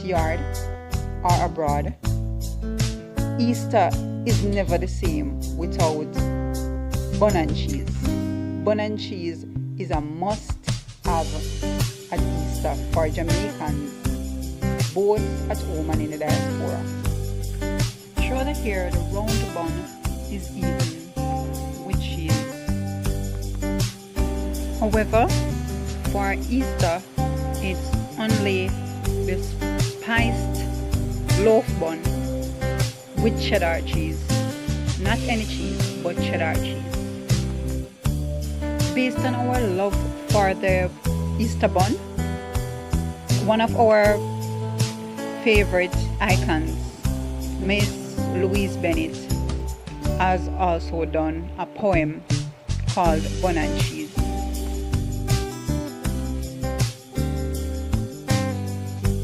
backyard or abroad, Easter is never the same without bun and cheese. Bun and cheese is a must-have at Easter for Jamaicans, both at home and in the diaspora. Throughout the year, the round bun is eaten with cheese. However, for Easter, it's only the spiced loaf bun with cheddar cheese. Not any cheese, but cheddar cheese. Based on our love for the Easter bun, one of our favorite icons, Miss Louise Bennett, has also done a poem called Bun and Cheese.